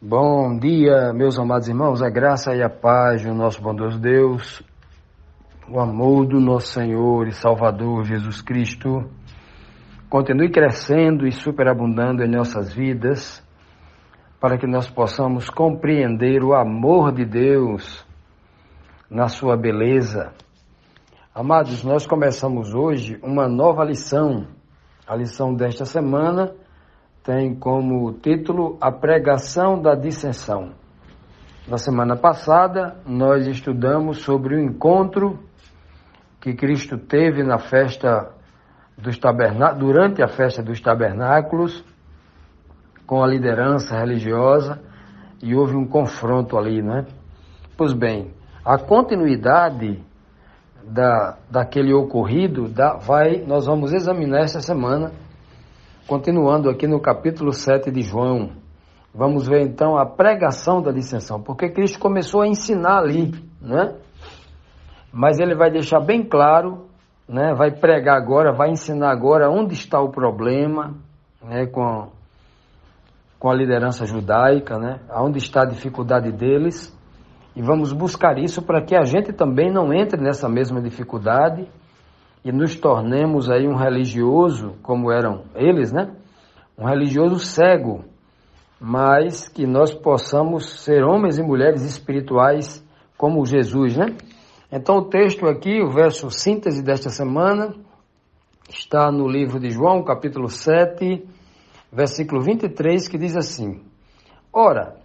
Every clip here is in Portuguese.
Bom dia, meus amados irmãos, a graça e a paz do nosso bondoso Deus, o amor do nosso Senhor e Salvador Jesus Cristo, continue crescendo e superabundando em nossas vidas, para que nós possamos compreender o amor de Deus na sua beleza. Amados, nós começamos hoje uma nova lição. A lição desta semana tem como título A Pregação da Dissensão. Na semana passada, nós estudamos sobre o encontro que Cristo teve na festa dos durante a festa dos tabernáculos, com a liderança religiosa, e houve um confronto ali, né? Pois bem, a continuidade daquele ocorrido, nós vamos examinar esta semana, continuando aqui no capítulo 7 de João. Vamos ver então a pregação da dissensão, porque Cristo começou a ensinar ali, né? Mas ele vai deixar bem claro, né? Vai pregar agora, vai ensinar agora onde está o problema, né? Com a liderança judaica, né? Onde está a dificuldade deles. E vamos buscar isso para que a gente também não entre nessa mesma dificuldade e nos tornemos aí um religioso, como eram eles, né? Um religioso cego, mas que nós possamos ser homens e mulheres espirituais como Jesus, né? Então o texto aqui, o verso síntese desta semana, está no livro de João, capítulo 7, versículo 23, que diz assim: Ora,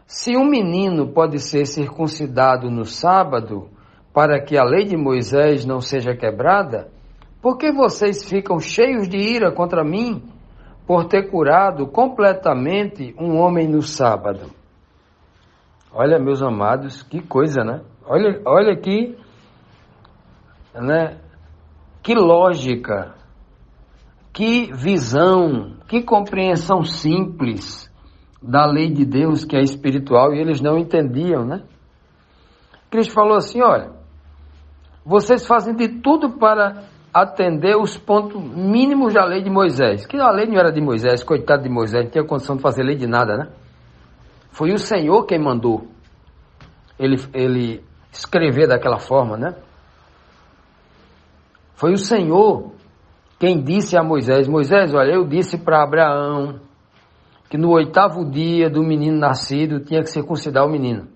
se um menino pode ser circuncidado no sábado, para que a lei de Moisés não seja quebrada, por que vocês ficam cheios de ira contra mim, por ter curado completamente um homem no sábado? Olha, meus amados, que coisa, né? Olha aqui, né? Que lógica, que visão, que compreensão simples da lei de Deus, que é espiritual, e eles não entendiam, né? Cristo falou assim: olha, vocês fazem de tudo para atender os pontos mínimos da lei de Moisés, que a lei não era de Moisés, coitado de Moisés, não tinha condição de fazer lei de nada, né? Foi o Senhor quem mandou ele escrever daquela forma, né? Foi o Senhor quem disse a Moisés: Moisés, olha, eu disse para Abraão que no 8º dia do menino nascido tinha que circuncidar o menino.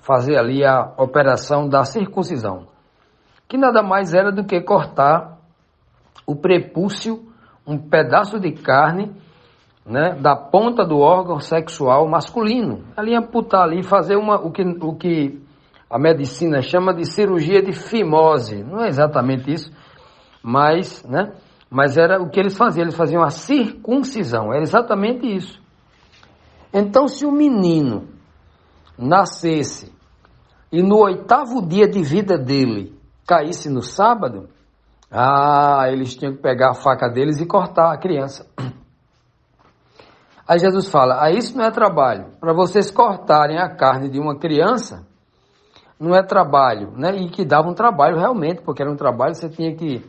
Fazer ali a operação da circuncisão. Que nada mais era do que cortar o prepúcio, um pedaço de carne, né, da ponta do órgão sexual masculino. Ali amputar ali, fazer o que a medicina chama de cirurgia de fimose. Não é exatamente isso, mas, né? Mas era o que eles faziam a circuncisão, era exatamente isso. Então, se o menino nascesse e no 8º dia de vida dele caísse no sábado, eles tinham que pegar a faca deles e cortar a criança. Aí Jesus fala: isso não é trabalho. Para vocês cortarem a carne de uma criança, não é trabalho, né? E que dava um trabalho realmente, porque era um trabalho que você tinha que...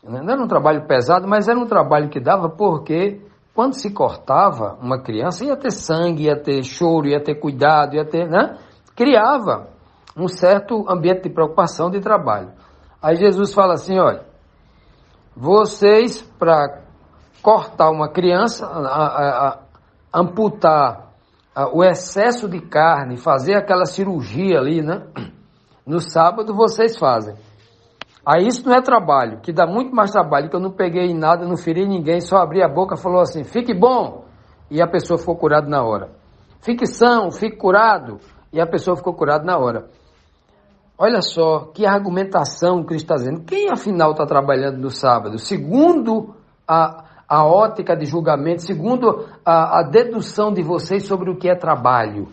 Não era um trabalho pesado, mas era um trabalho que dava, porque quando se cortava uma criança, ia ter sangue, ia ter choro, ia ter cuidado, ia ter, né? Criava um certo ambiente de preocupação, de trabalho. Aí Jesus fala assim: olha, vocês, para cortar uma criança, amputar o excesso de carne, fazer aquela cirurgia ali, né? No sábado vocês fazem. Aí isso não é trabalho, que dá muito mais trabalho, que eu não peguei nada, não feri ninguém, só abri a boca e falou assim: fique bom, e a pessoa ficou curada na hora. Fique são, fique curado, e a pessoa ficou curada na hora. Olha só que argumentação que Cristo está dizendo. Quem afinal está trabalhando no sábado? Segundo a ótica de julgamento, segundo a dedução de vocês sobre o que é trabalho.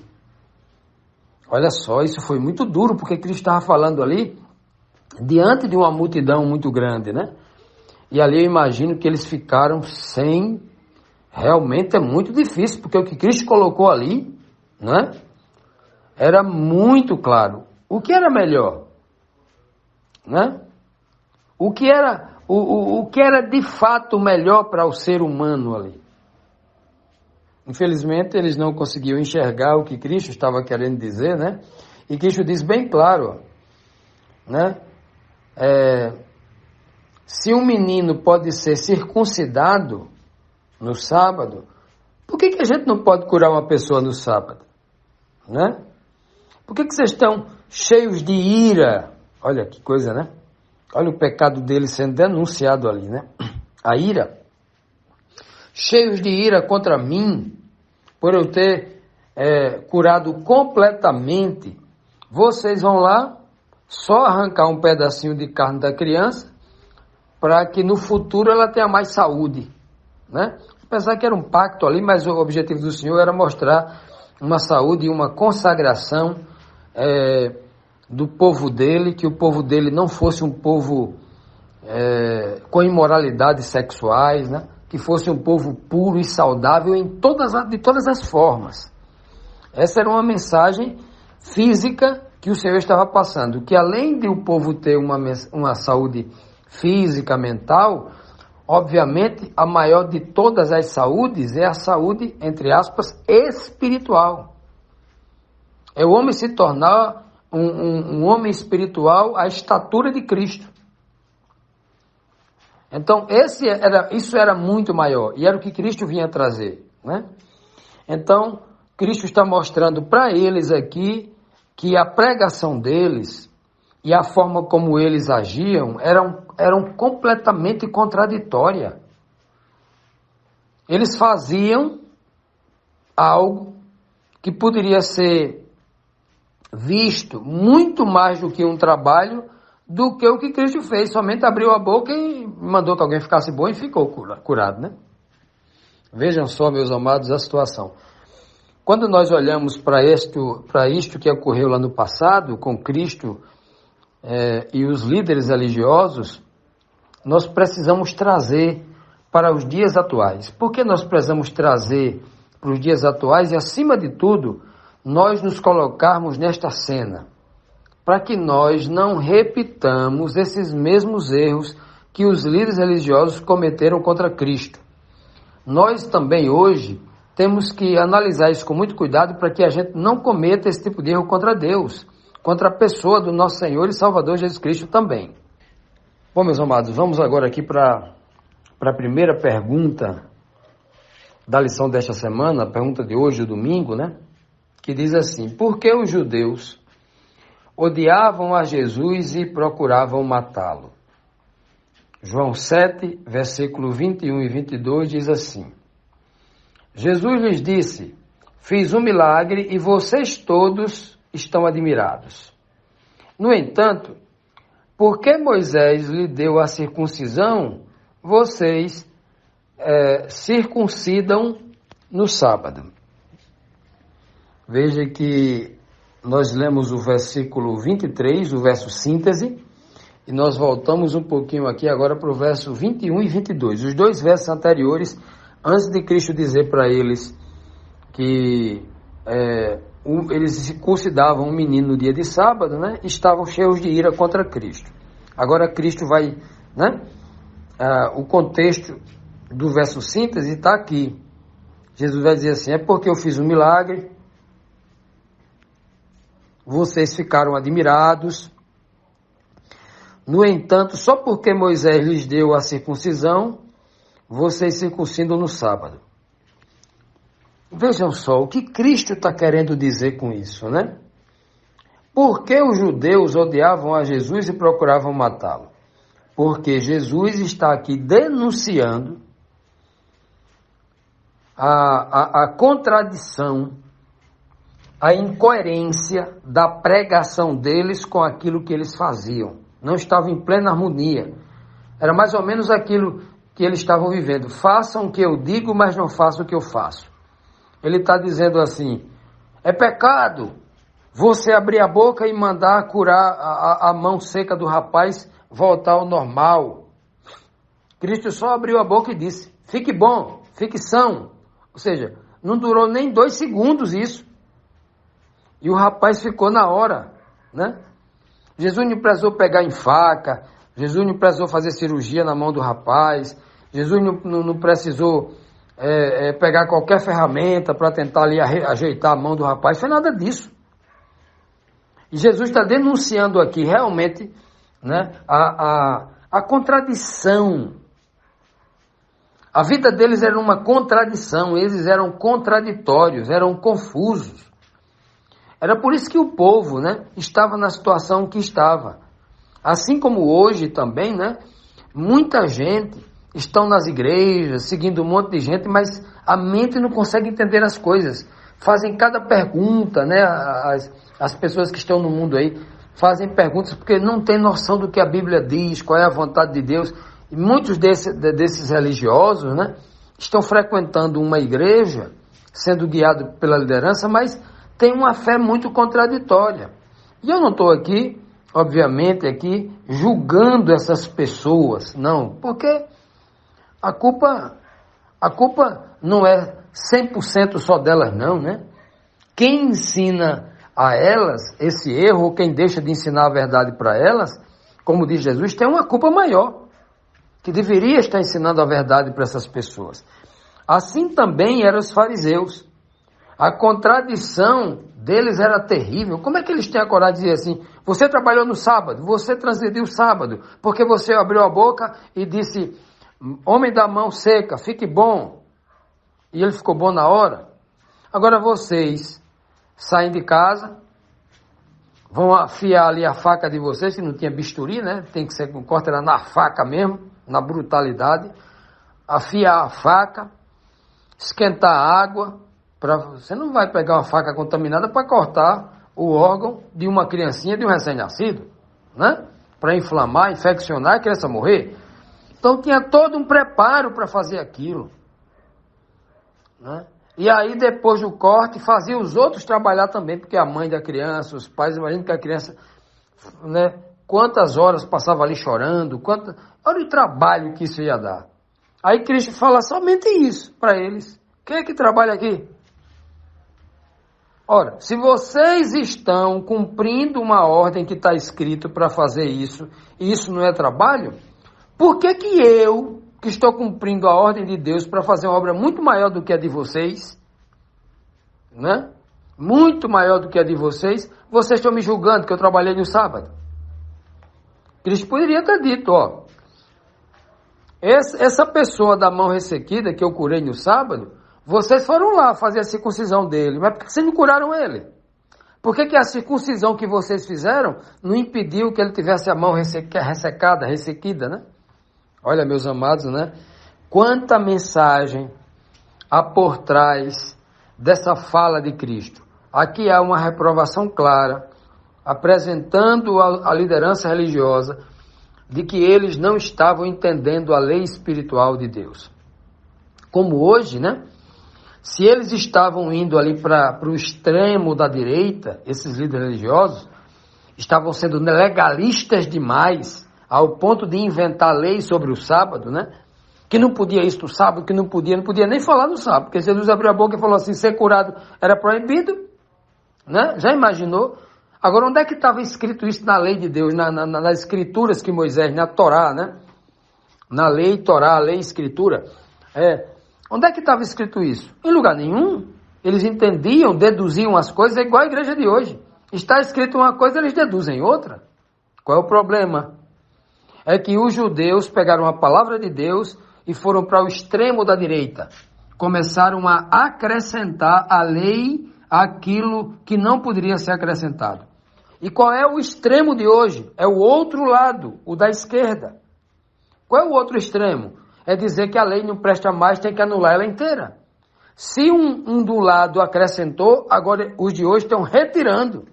Olha só, isso foi muito duro, porque Cristo estava falando ali diante de uma multidão muito grande, né? E ali eu imagino que eles ficaram sem... Realmente é muito difícil, porque o que Cristo colocou ali, né? Era muito claro. O que era melhor? Né? O que era de fato melhor para o ser humano ali? Infelizmente, eles não conseguiam enxergar o que Cristo estava querendo dizer, né? E Cristo diz bem claro, né? Se um menino pode ser circuncidado no sábado, por que a gente não pode curar uma pessoa no sábado? Né? Por que vocês estão cheios de ira? Olha que coisa, né? Olha o pecado dele sendo denunciado ali, né? A ira. Cheios de ira contra mim, por eu ter curado completamente. Vocês vão lá só arrancar um pedacinho de carne da criança para que no futuro ela tenha mais saúde, né? Apesar que era um pacto ali, mas o objetivo do Senhor era mostrar uma saúde e uma consagração do povo dele, que o povo dele não fosse um povo com imoralidades sexuais, né? Que fosse um povo puro e saudável de todas as formas. Essa era uma mensagem física que o Senhor estava passando, que além de o povo ter uma saúde física, mental, obviamente a maior de todas as saúdes é a saúde, entre aspas, espiritual. É o homem se tornar um homem espiritual à estatura de Cristo. Então, isso era muito maior, e era o que Cristo vinha trazer, né? Então, Cristo está mostrando para eles aqui que a pregação deles e a forma como eles agiam eram completamente contraditórias. Eles faziam algo que poderia ser visto muito mais do que um trabalho do que o que Cristo fez. Somente abriu a boca e mandou que alguém ficasse bom e ficou curado, né? Vejam só, meus amados, a situação. Quando nós olhamos para isto que ocorreu lá no passado, com Cristo e os líderes religiosos, nós precisamos trazer para os dias atuais. Por que nós precisamos trazer para os dias atuais e, acima de tudo, nós nos colocarmos nesta cena? Para que nós não repitamos esses mesmos erros que os líderes religiosos cometeram contra Cristo. Nós também hoje temos que analisar isso com muito cuidado para que a gente não cometa esse tipo de erro contra Deus, contra a pessoa do nosso Senhor e Salvador Jesus Cristo também. Bom, meus amados, vamos agora aqui para a primeira pergunta da lição desta semana, a pergunta de hoje, do domingo, né? Que diz assim: por que os judeus odiavam a Jesus e procuravam matá-lo? João 7, versículo 21 e 22 diz assim: Jesus lhes disse: fiz um milagre e vocês todos estão admirados. No entanto, porque Moisés lhe deu a circuncisão, vocês circuncidam no sábado. Veja que nós lemos o versículo 23, o verso síntese, e nós voltamos um pouquinho aqui agora para o verso 21 e 22. Os dois versos anteriores, antes de Cristo dizer para eles que eles circuncidavam um menino no dia de sábado, né? Estavam cheios de ira contra Cristo. Agora Cristo vai, né? O contexto do verso síntese está aqui. Jesus vai dizer assim: é porque eu fiz um milagre, vocês ficaram admirados. No entanto, só porque Moisés lhes deu a circuncisão, vocês circuncidam no sábado. Vejam só o que Cristo está querendo dizer com isso, né? Por que os judeus odiavam a Jesus e procuravam matá-lo? Porque Jesus está aqui denunciando a contradição, a incoerência da pregação deles com aquilo que eles faziam. Não estava em plena harmonia. Era mais ou menos aquilo que eles estavam vivendo. Façam o que eu digo, mas não façam o que eu faço. Ele está dizendo assim: é pecado você abrir a boca e mandar curar a mão seca do rapaz voltar ao normal. Cristo só abriu a boca e disse: fique bom, fique são. Ou seja, não durou nem 2 segundos isso. E o rapaz ficou na hora, né? Jesus não precisou pegar em faca, Jesus não precisou fazer cirurgia na mão do rapaz, Jesus não precisou pegar qualquer ferramenta para tentar ali ajeitar a mão do rapaz. Foi nada disso. E Jesus está denunciando aqui realmente, né, a contradição. A vida deles era uma contradição, eles eram contraditórios, eram confusos. Era por isso que o povo, né, estava na situação que estava. Assim como hoje também, né, muita gente estão nas igrejas, seguindo um monte de gente, mas a mente não consegue entender as coisas. Fazem cada pergunta, né, as pessoas que estão no mundo aí, fazem perguntas porque não tem noção do que a Bíblia diz, qual é a vontade de Deus. E muitos desses religiosos, né, estão frequentando uma igreja, sendo guiados pela liderança, mas tem uma fé muito contraditória. E eu não estou aqui, obviamente, julgando essas pessoas, não, porque a culpa não é 100% só delas, não, né? Quem ensina a elas esse erro, ou quem deixa de ensinar a verdade para elas, como diz Jesus, tem uma culpa maior, que deveria estar ensinando a verdade para essas pessoas. Assim também eram os fariseus. A contradição deles era terrível. Como é que eles têm a coragem de dizer assim, você trabalhou no sábado, você transgrediu o sábado, porque você abriu a boca e disse, homem da mão seca, fique bom. E ele ficou bom na hora. Agora vocês saem de casa, vão afiar ali a faca de vocês, que não tinha bisturi, né? Tem que ser com corte, era na faca mesmo, na brutalidade. Afiar a faca, esquentar a água. Você não vai pegar uma faca contaminada para cortar o órgão de uma criancinha, de um recém-nascido, né? Para inflamar, infeccionar e a criança morrer. Então tinha todo um preparo para fazer aquilo, né? E aí depois do corte fazia os outros trabalhar também, porque a mãe da criança, os pais, imaginam que a criança, né, quantas horas passava ali chorando, olha o trabalho que isso ia dar. Aí Cristo fala somente isso para eles. Quem é que trabalha aqui? Ora, se vocês estão cumprindo uma ordem que está escrito para fazer isso, e isso não é trabalho, por que eu, que estou cumprindo a ordem de Deus para fazer uma obra muito maior do que a de vocês, né? Muito maior do que a de vocês estão me julgando que eu trabalhei no sábado? Cristo poderia ter dito, ó, essa pessoa da mão ressequida que eu curei no sábado, vocês foram lá fazer a circuncisão dele, mas por que vocês não curaram ele? Por que a circuncisão que vocês fizeram não impediu que ele tivesse a mão ressecada, ressequida, né? Olha, meus amados, né? Quanta mensagem há por trás dessa fala de Cristo. Aqui há uma reprovação clara, apresentando a liderança religiosa de que eles não estavam entendendo a lei espiritual de Deus. Como hoje, né? Se eles estavam indo ali para o extremo da direita, esses líderes religiosos, estavam sendo legalistas demais, ao ponto de inventar leis sobre o sábado, né? Que não podia isso no sábado, que não podia nem falar no sábado, porque Jesus abriu a boca e falou assim, ser curado era proibido, né? Já imaginou? Agora, onde é que estava escrito isso na lei de Deus, nas escrituras que Moisés, na Torá, né? Na lei Torá, lei escritura, onde é que estava escrito isso? Em lugar nenhum. Eles entendiam, deduziam as coisas, é igual a igreja de hoje. Está escrito uma coisa, eles deduzem outra. Qual é o problema? É que os judeus pegaram a palavra de Deus e foram para o extremo da direita. Começaram a acrescentar à lei aquilo que não poderia ser acrescentado. E qual é o extremo de hoje? É o outro lado, o da esquerda. Qual é o outro extremo? É dizer que a lei não presta mais, tem que anular ela inteira. Se um do lado acrescentou, agora os de hoje estão retirando,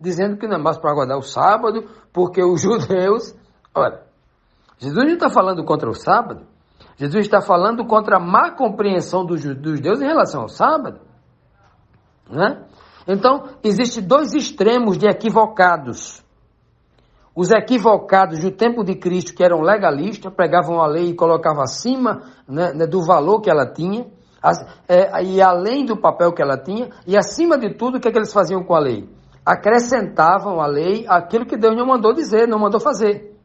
dizendo que não é mais para guardar o sábado, porque os judeus... Olha, Jesus não está falando contra o sábado, Jesus está falando contra a má compreensão dos judeus em relação ao sábado, né? Então, existem dois extremos de equivocados. Os equivocados do tempo de Cristo, que eram legalistas, pregavam a lei e colocavam acima, né, do valor que ela tinha, e além do papel que ela tinha, e acima de tudo, o que eles faziam com a lei? Acrescentavam à lei aquilo que Deus não mandou dizer, não mandou fazer.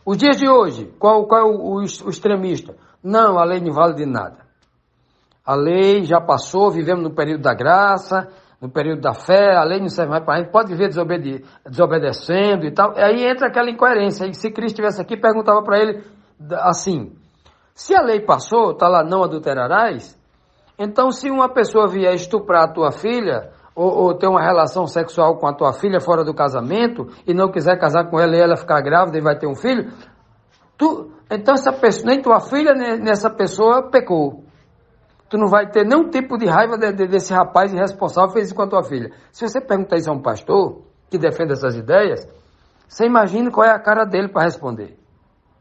Os dias de hoje, qual é o extremista? Não, a lei não vale de nada. A lei já passou, vivemos no período da graça, no período da fé, a lei não serve mais para a gente, pode viver desobedecendo e tal. E aí entra aquela incoerência. E se Cristo estivesse aqui, perguntava para ele assim, se a lei passou, está lá, não adulterarás, então se uma pessoa vier estuprar a tua filha, ou ter uma relação sexual com a tua filha fora do casamento, e não quiser casar com ela e ela ficar grávida e vai ter um filho, então essa pessoa, nem tua filha, nem essa pessoa pecou. Tu não vai ter nenhum tipo de raiva desse rapaz irresponsável que fez isso com a tua filha. Se você perguntar isso a um pastor que defende essas ideias, você imagina qual é a cara dele para responder,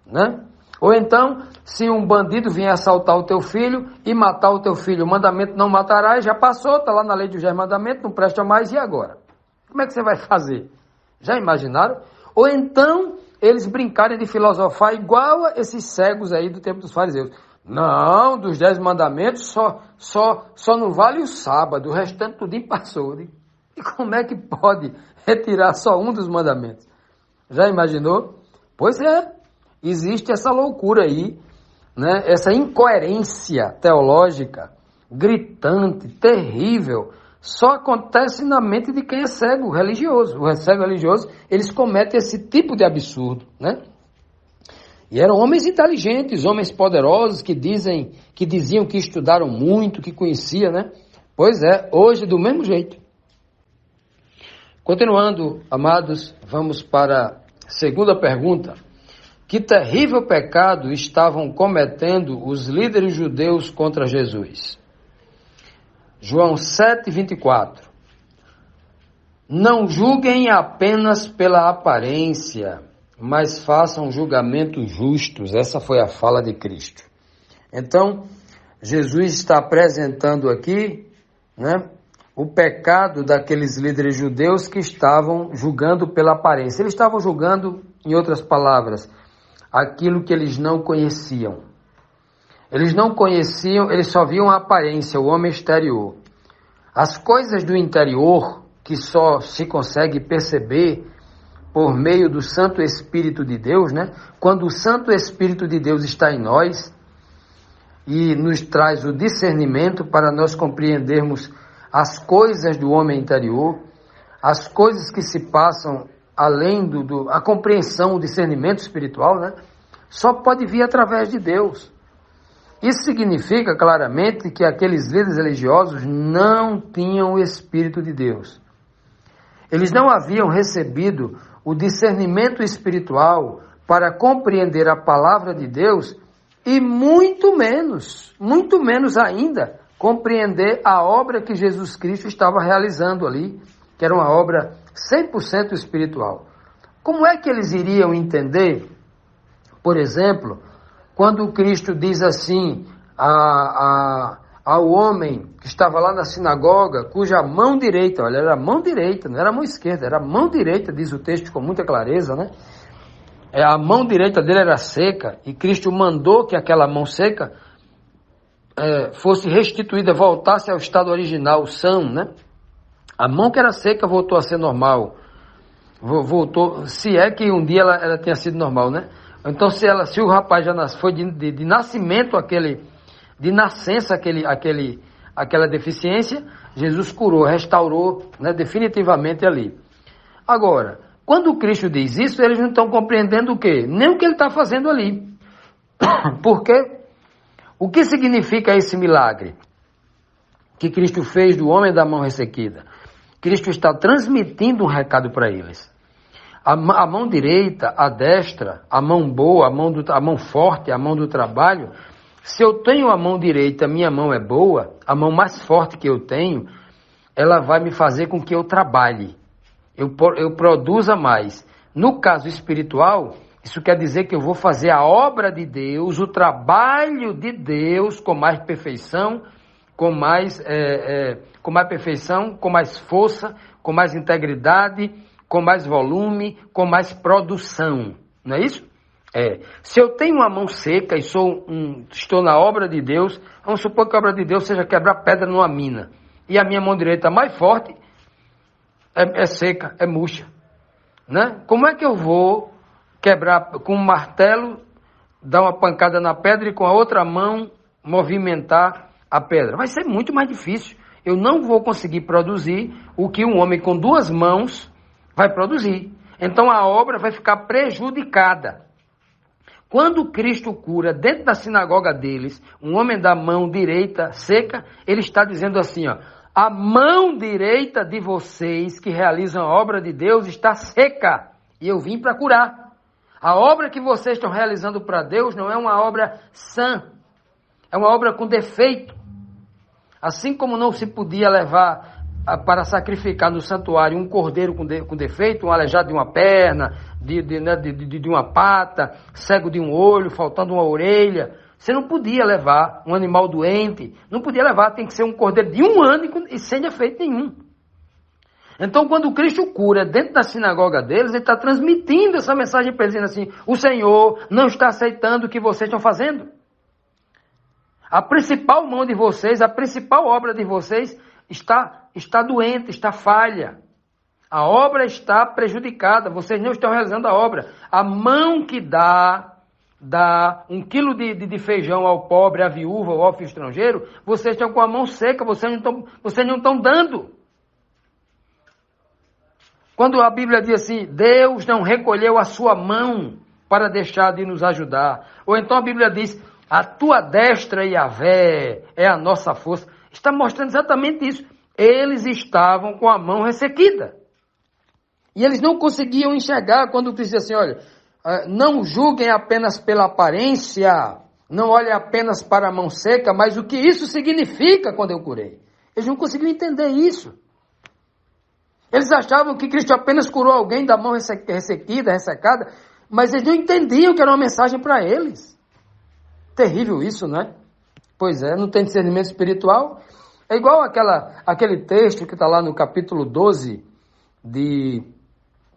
né? Ou então, se um bandido vier assaltar o teu filho e matar o teu filho, o mandamento não matarás, já passou, está lá na lei dos 10 mandamentos, não presta mais, e agora? Como é que você vai fazer? Já imaginaram? Ou então, eles brincarem de filosofar igual a esses cegos aí do tempo dos fariseus. Não, dos 10 mandamentos só não vale o sábado, o restante tudinho passou. E como é que pode retirar só um dos mandamentos? Já imaginou? Pois é, existe essa loucura aí, né? Essa incoerência teológica, gritante, terrível, só acontece na mente de quem é cego religioso. O cego religioso, eles cometem esse tipo de absurdo, né? E eram homens inteligentes, homens poderosos que diziam que estudaram muito, que conheciam, né? Pois é, hoje do mesmo jeito. Continuando, amados, vamos para a segunda pergunta. Que terrível pecado estavam cometendo os líderes judeus contra Jesus? João 7:24. Não julguem apenas pela aparência, mas façam julgamentos justos. Essa foi a fala de Cristo. Então, Jesus está apresentando aqui, né, o pecado daqueles líderes judeus que estavam julgando pela aparência. Eles estavam julgando, em outras palavras, aquilo que eles não conheciam. Eles não conheciam, eles só viam a aparência, o homem exterior. As coisas do interior, que só se consegue perceber por meio do Santo Espírito de Deus, né? Quando o Santo Espírito de Deus está em nós e nos traz o discernimento para nós compreendermos as coisas do homem interior, as coisas que se passam além a compreensão, o discernimento espiritual, né? Só pode vir através de Deus. Isso significa claramente que aqueles líderes religiosos não tinham o Espírito de Deus. Eles não haviam recebido o discernimento espiritual para compreender a palavra de Deus e muito menos ainda, compreender a obra que Jesus Cristo estava realizando ali, que era uma obra 100% espiritual. Como é que eles iriam entender, por exemplo, quando Cristo diz assim ao homem que estava lá na sinagoga, cuja mão direita, olha, era a mão direita, não era a mão esquerda, era a mão direita, diz o texto com muita clareza, né? A mão direita dele era seca, e Cristo mandou que aquela mão seca fosse restituída, voltasse ao estado original, são, né? A mão que era seca voltou a ser normal, voltou, se é que um dia ela tinha sido normal, né? Então se o rapaz já foi de nascimento de nascença aquela deficiência, Jesus curou, restaurou, né, definitivamente ali. Agora, quando Cristo diz isso, eles não estão compreendendo o quê? Nem o que ele está fazendo ali. Porque o que significa esse milagre que Cristo fez do homem da mão ressequida? Cristo está transmitindo um recado para eles. A mão direita, a destra, a mão boa, a mão forte, a mão do trabalho. Se eu tenho a mão direita, minha mão é boa, a mão mais forte que eu tenho, ela vai me fazer com que eu trabalhe, eu produza mais. No caso espiritual, isso quer dizer que eu vou fazer a obra de Deus, o trabalho de Deus com mais perfeição, com mais perfeição, com mais força, com mais integridade, com mais volume, com mais produção. Não é isso? Se eu tenho uma mão seca e estou na obra de Deus, vamos supor que a obra de Deus seja quebrar pedra numa mina. E a minha mão direita mais forte é seca, é murcha. Né? Como é que eu vou quebrar com um martelo, dar uma pancada na pedra e com a outra mão movimentar a pedra. Vai ser muito mais difícil. Eu não vou conseguir produzir o que um homem com duas mãos vai produzir. Então a obra vai ficar prejudicada. Quando Cristo cura dentro da sinagoga deles, um homem da mão direita seca, ele está dizendo assim, ó, a mão direita de vocês que realizam a obra de Deus está seca e eu vim para curar. A obra que vocês estão realizando para Deus não é uma obra sã, é uma obra com defeito. Assim como não se podia levar para sacrificar no santuário um cordeiro com defeito, um aleijado de uma perna, de uma pata, cego de um olho, faltando uma orelha. Você não podia levar um animal doente, não podia levar, tem que ser um cordeiro de 1 ano e sem defeito nenhum. Então, quando Cristo cura dentro da sinagoga deles, ele está transmitindo essa mensagem para eles, dizendo assim, o Senhor não está aceitando o que vocês estão fazendo. A principal mão de vocês, a principal obra de vocês está doente, está falha. A obra está prejudicada, vocês não estão realizando a obra. A mão que dá 1 quilo de feijão ao pobre, à viúva, ao órfão estrangeiro, vocês estão com a mão seca, vocês não estão dando. Quando a Bíblia diz assim, Deus não recolheu a sua mão para deixar de nos ajudar. Ou então a Bíblia diz, a tua destra, Yahvé, é a nossa força. Está mostrando exatamente isso. Eles estavam com a mão ressequida. E eles não conseguiam enxergar quando Cristo dizia assim, olha, não julguem apenas pela aparência, não olhem apenas para a mão seca, mas o que isso significa quando eu curei. Eles não conseguiam entender isso. Eles achavam que Cristo apenas curou alguém da mão ressequida, ressecada, mas eles não entendiam que era uma mensagem para eles. Terrível isso, né? Pois é, não tem discernimento espiritual. É igual aquele texto que está lá no capítulo 12 de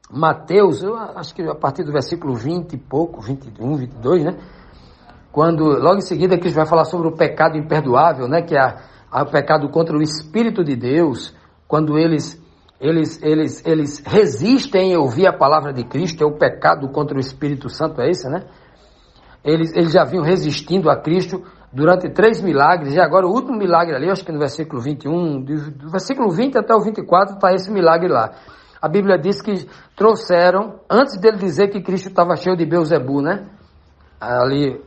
Mateus, eu acho que a partir do versículo 20 e pouco, 21, 22, né? Quando, logo em seguida, Cristo vai falar sobre o pecado imperdoável, né? Que é o pecado contra o Espírito de Deus, quando eles resistem em ouvir a palavra de Cristo, é o pecado contra o Espírito Santo, é esse, né? Eles já vinham resistindo a Cristo durante 3 milagres, e agora o último milagre ali, acho que no versículo 21, do versículo 20 até o 24, está esse milagre lá. A Bíblia diz que trouxeram, antes dele dizer que Cristo estava cheio de Beelzebu, né? Ali,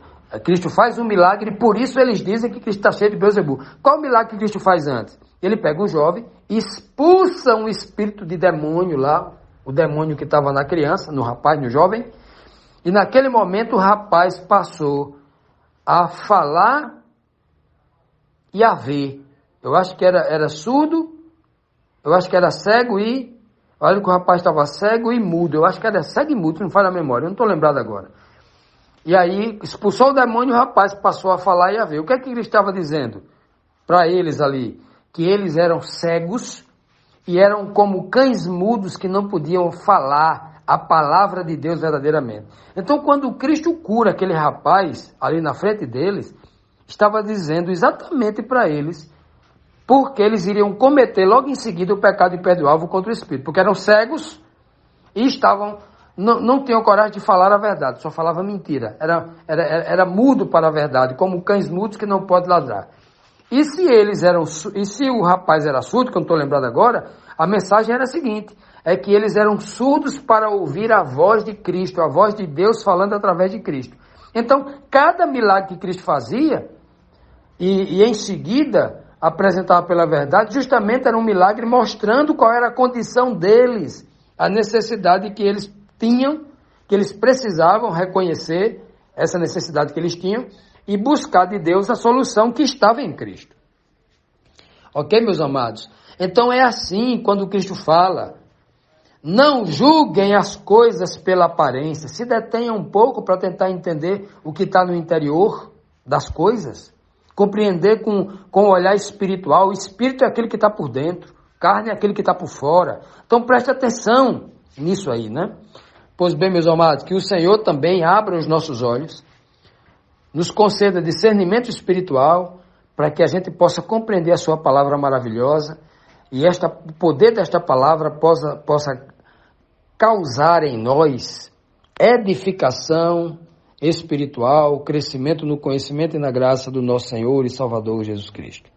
Cristo faz um milagre, por isso eles dizem que Cristo está cheio de Beelzebu. Qual o milagre que Cristo faz antes? Ele pega um jovem, expulsa um espírito de demônio lá, o demônio que estava na criança, no rapaz, no jovem, e naquele momento o rapaz passou a falar e a ver. Eu acho que era surdo, eu acho que era cego e... Olha que o rapaz estava cego e mudo. Eu acho que era cego e mudo, não faz a memória, eu não estou lembrado agora. E aí expulsou o demônio e o rapaz passou a falar e a ver. O que é que ele estava dizendo para eles ali? Que eles eram cegos e eram como cães mudos que não podiam falar a palavra de Deus verdadeiramente. Então, quando Cristo cura aquele rapaz ali na frente deles, estava dizendo exatamente para eles porque eles iriam cometer logo em seguida o pecado imperdoável contra o Espírito, porque eram cegos e não tinham coragem de falar a verdade, só falava mentira, era mudo para a verdade, como cães mudos que não podem ladrar. E se o rapaz era surdo, que eu não estou lembrado agora, a mensagem era a seguinte, é que eles eram surdos para ouvir a voz de Cristo, a voz de Deus falando através de Cristo. Então, cada milagre que Cristo fazia, e em seguida apresentava pela verdade, justamente era um milagre mostrando qual era a condição deles, a necessidade que eles tinham, que eles precisavam reconhecer essa necessidade que eles tinham e buscar de Deus a solução que estava em Cristo. Ok, meus amados? Então é assim quando Cristo fala, não julguem as coisas pela aparência, se detenham um pouco para tentar entender o que está no interior das coisas. Compreender com o olhar espiritual. O espírito é aquele que está por dentro, carne é aquele que está por fora. Então preste atenção nisso aí, né? Pois bem, meus amados, que o Senhor também abra os nossos olhos, nos conceda discernimento espiritual, para que a gente possa compreender a sua palavra maravilhosa, e o poder desta palavra possa causar em nós edificação espiritual, crescimento no conhecimento e na graça do nosso Senhor e Salvador Jesus Cristo.